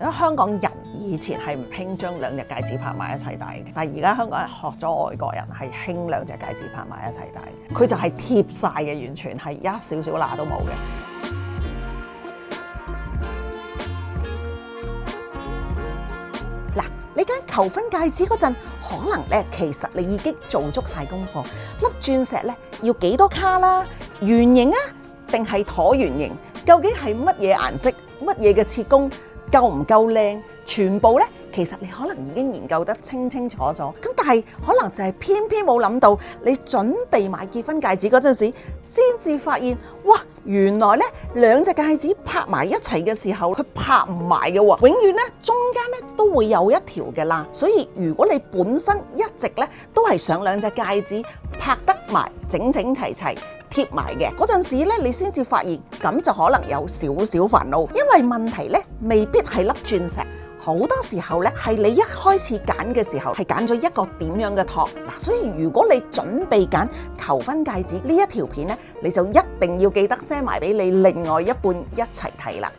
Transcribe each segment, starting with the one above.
因為香港人以前係唔興將兩隻戒指拍埋一齊戴嘅，但係而家香港人學咗外國人係興兩隻戒指拍埋一齊戴嘅，佢就係貼晒嘅，完全係一少少罅都冇嘅。嗱，你揀求婚戒指嗰陣，可能咧其實你已經做足晒功課，粒鑽石咧要幾多卡啦，圓形啊定係橢圓形，究竟係乜嘢顏色，乜嘢嘅切工，夠唔夠靚？全部咧，其實你可能已經研究得清清楚楚。咁但係可能就係偏偏冇諗到，你準備買結婚戒指嗰陣時，先至發現，哇！原來咧兩隻戒指拍埋一齊嘅時候，佢拍唔埋嘅喎，永遠咧中間咧都會有一條嘅啦。所以如果你本身一直咧都係想兩隻戒指拍得埋整整齊齊貼埋嘅嗰陣時咧，你先至發現，咁就可能有少少煩惱，因為問題咧未必係粒鑽石。好多時候咧，係你一開始揀嘅時候係揀咗一個點樣嘅托嗱，所以如果你準備揀求婚戒指呢一條片咧，你就一定要記得 send 埋俾你另外一半一齊睇啦。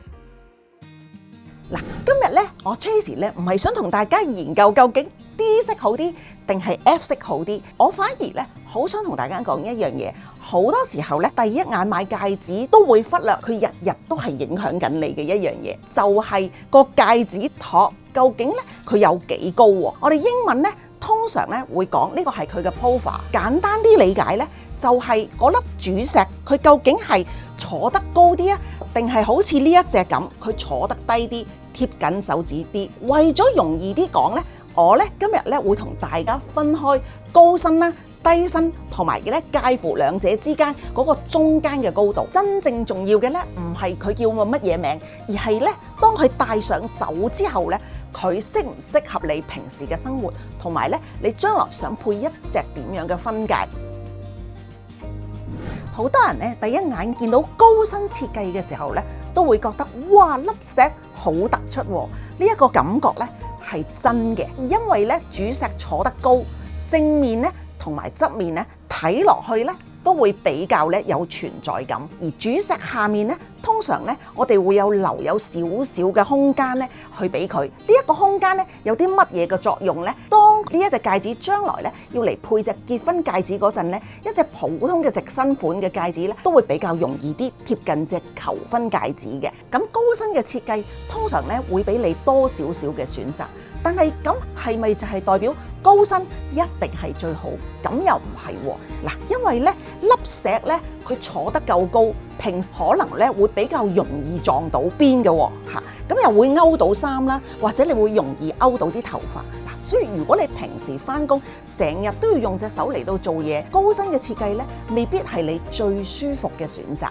嗱，今日咧我 Tracy 咧唔係想同大家研究究竟 D 色好啲定係 F 色好啲，我反而咧好想同大家講一樣嘢。好多時候咧，第一眼買戒指都會忽略佢日日都係影響緊你嘅一樣嘢，就係個戒指托究竟咧佢有幾高喎？我哋英文咧通常咧會講呢個係佢嘅 profile， 簡單啲理解咧就係嗰粒主石佢究竟係坐得高啲啊，定係好似呢一隻咁佢坐得低啲，貼緊手指啲。為咗容易啲講咧，我咧今日咧會同大家分開高身啦、低身同埋咧介乎兩者之間嗰個中間嘅高度。真正重要嘅咧唔係佢叫我乜嘢名，而係咧當佢戴上手之後咧，佢適唔適合你平時嘅生活，同埋咧你將來想配一隻點樣嘅婚戒。好多人咧第一眼見到高身設計嘅時候咧，都會覺得哇粒石好突出喎，呢一個感覺咧係真嘅，因為咧主石坐得高，正面咧同埋側面咧睇落去咧都會比較咧有存在感，而主石下面咧通常咧我哋會留有少少嘅空間咧去俾佢。呢一個空間咧有啲乜嘢嘅作用咧？當呢一隻戒指將來咧要嚟配隻結婚戒指嗰陣咧，一隻普通嘅直身款嘅戒指咧都會比較容易啲貼近隻求婚戒指嘅。咁高身嘅設計通常咧會俾你多少少嘅選擇，但係咁係咪就係代表高身一定係最好？咁又唔係喎。嗱，因為咧粒石咧佢坐得夠高，平時可能咧會比較容易撞到邊嘅喎嚇，咁又會勾到衫啦，或者你會容易勾到啲頭髮嗱。所以如果你平時返工成日都要用隻手嚟到做嘢，高身嘅設計咧未必係你最舒服嘅選擇。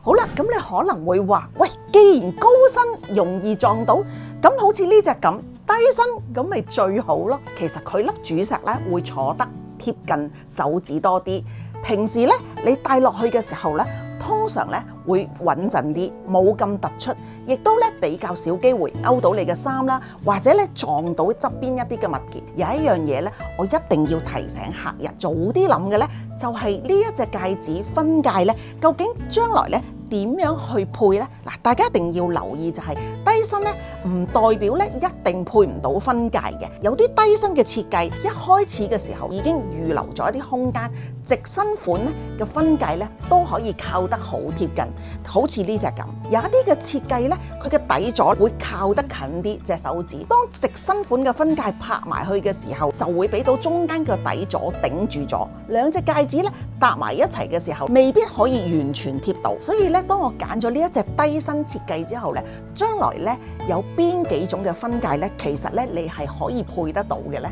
好啦，咁你可能會話：喂，既然高身容易撞到，咁好似呢隻咁低身咁咪最好咯。其實佢粒主石咧會坐得貼近手指多啲，平時咧你戴落去嘅時候咧，通常咧會穩陣啲，冇咁突出，亦都咧比較少機會勾到你嘅衫啦，或者咧撞到側邊一啲嘅物件。有一樣嘢咧，我一定要提醒客人早啲諗嘅咧，就係呢一隻戒指婚戒咧，究竟將來咧點樣去配呢？嗱，大家一定要留意就係低身咧，唔代表咧一定配唔到婚戒嘅。有啲低身嘅設計，一開始嘅時候已經預留咗一啲空間，直身款咧嘅婚戒咧都可以靠得好貼近，好似呢隻咁。有一啲嘅設計咧，佢嘅底座會靠得近啲隻手指。當直身款嘅婚戒拍埋去嘅時候，就會俾到中間嘅底座頂住咗。兩隻戒指咧搭埋一齊嘅時候，未必可以完全貼到。所以咧，當我揀咗呢一隻低身設計之後咧，將來咧有邊幾種嘅婚戒咧，其實咧你係可以配得到嘅咧。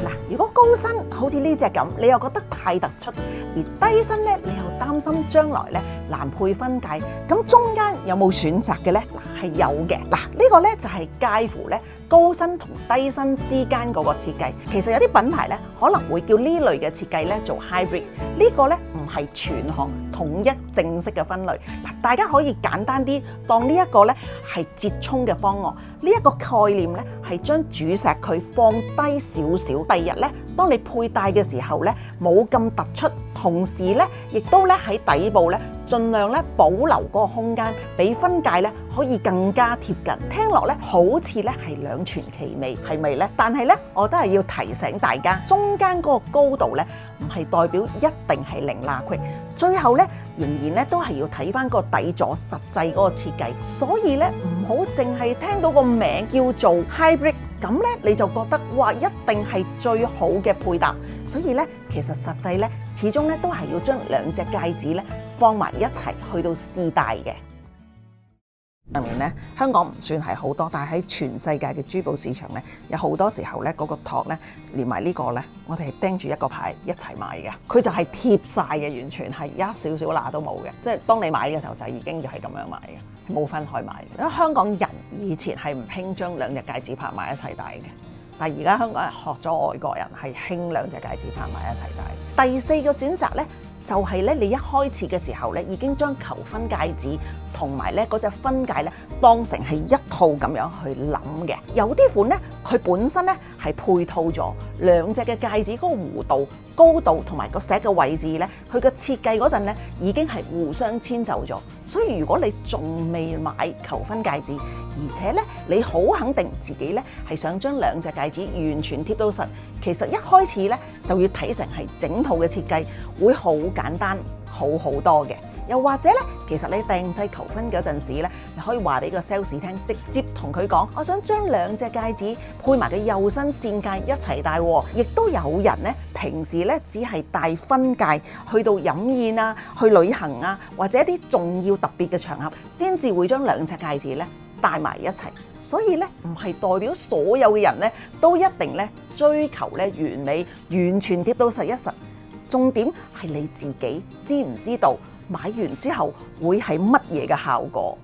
嗱，如果高身好似呢隻咁，你又覺得太突出；而低身咧，你又擔心將來咧難配婚戒，咁中間有冇選擇嘅咧？嗱，係有嘅。嗱，呢個咧就係介乎咧高身同低身之間嗰個設計。其實有啲品牌咧可能會叫呢類嘅設計咧做 hybrid，呢個咧唔係全行統一正式嘅分類。嗱，大家可以簡單啲當呢一個咧係折衷嘅方案。呢一個概念咧係將主石佢放低少少，第二日咧當你佩戴嘅時候咧冇咁突出，同時咧亦都咧喺底部咧盡量咧保留嗰個空間，俾分界咧可以更加貼近。聽落咧好似咧係兩全其美，係咪咧？但係咧我都係要提醒大家，中間嗰個高度咧唔係代表一定係零罅隙，最後咧仍然咧都係要睇翻個底座實際嗰個設計。所以咧唔好淨係聽到個名叫做 hybrid， 咁咧你就覺得哇一定係最好嘅配搭。所以咧其實實際咧始終咧都係要將兩隻戒指咧放埋一齊去到試戴嘅。上面咧香港唔算係好多，但係喺全世界嘅珠寶市場咧，有好多時候咧嗰個托咧連埋呢個咧，我哋係盯住一個牌一齊買嘅，佢就係貼晒嘅，完全係一少少罅都冇嘅，即係當你買嘅時候就已經就係咁樣買嘅，冇分開買嘅。因為香港人以前係唔興將兩隻戒指拍埋一齊戴嘅，但係而家香港人學咗外國人係興兩隻戒指拍埋一齊戴。第四個選擇咧，就係咧，你一開始嘅時候咧，已經將求婚戒指同埋咧嗰隻婚戒咧當成係一套咁樣去諗嘅。有啲款咧，佢本身咧係配套咗兩隻嘅戒指嗰個弧度、高度同埋個石嘅位置咧，佢嘅設計嗰陣咧已經係互相遷就咗。所以如果你仲未買求婚戒指，而且咧你好肯定自己咧係想將兩隻戒指完全貼到實，其實一開始咧就要睇成係整套嘅設計，會好簡單好多嘅。又或者咧，其實你訂製求婚嗰陣時咧，你可以話俾個 sales 聽，直接同佢講，我想將兩隻戒指配埋嘅幼身線戒一齊戴。亦都有人咧，平時咧只係戴婚戒去到飲宴啊、去旅行啊，或者一啲重要特別嘅場合，先至會將兩隻戒指咧戴埋一齊。所以咧，唔係代表所有嘅人咧都一定咧追求咧完美，完全貼到實一實。重點係你自己知唔知道買完之後會係乜嘢嘅效果？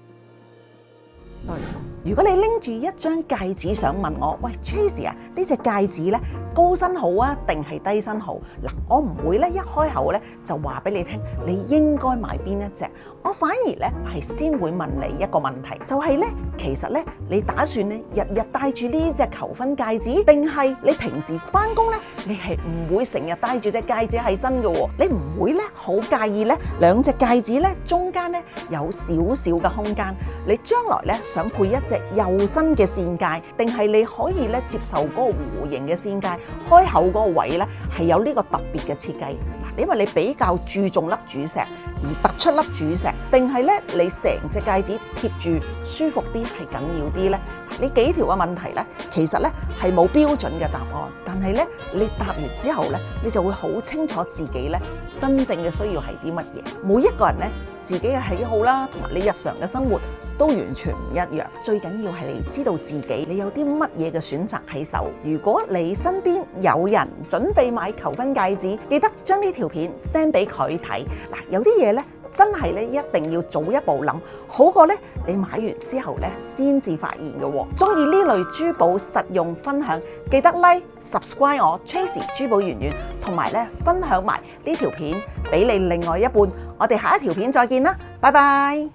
如果你拎住一張戒指想問我，喂 Tracy 啊，呢隻戒指咧高身好啊，定係低身好？嗱，我唔會咧一開口咧就話俾你聽，你應該買邊一隻。我反而咧係先會問你一個問題，就係咧，其實咧你打算咧日日戴住呢隻求婚戒指，定係你平時翻工咧你係唔會成日戴住隻戒指喺身嘅喎？你唔會咧好介意咧兩隻戒指咧中間咧有少少嘅空間？你將來咧想配一隻幼身嘅線戒，定係你可以咧接受嗰個弧形嘅線戒，開口嗰個位咧係有呢個特別嘅設計？嗱，因為你比較注重粒主石而突出粒主石，定係咧你成隻戒指貼住舒服啲係緊要啲咧？呢幾條嘅問題咧，其實咧係冇標準嘅答案，但係咧你答完之後咧，你就會好清楚自己咧真正嘅需要係啲乜嘢。每一個人咧自己嘅喜好啦，同埋你日常嘅生活都完全唔一樣。最緊要係你知道自己你有啲乜嘢嘅選擇喺手。如果你身邊有人準備買求婚戒指，記得將呢條片 send 俾佢睇。嗱，有啲嘢咧真係咧一定要早一步諗，好過咧你買完之後咧先至發現嘅喎。中意呢類珠寶實用分享，記得 like、subscribe 我 Tracy 珠寶圓圓，同埋咧分享埋呢條片俾你另外一半。我哋下一條片再見啦，拜拜。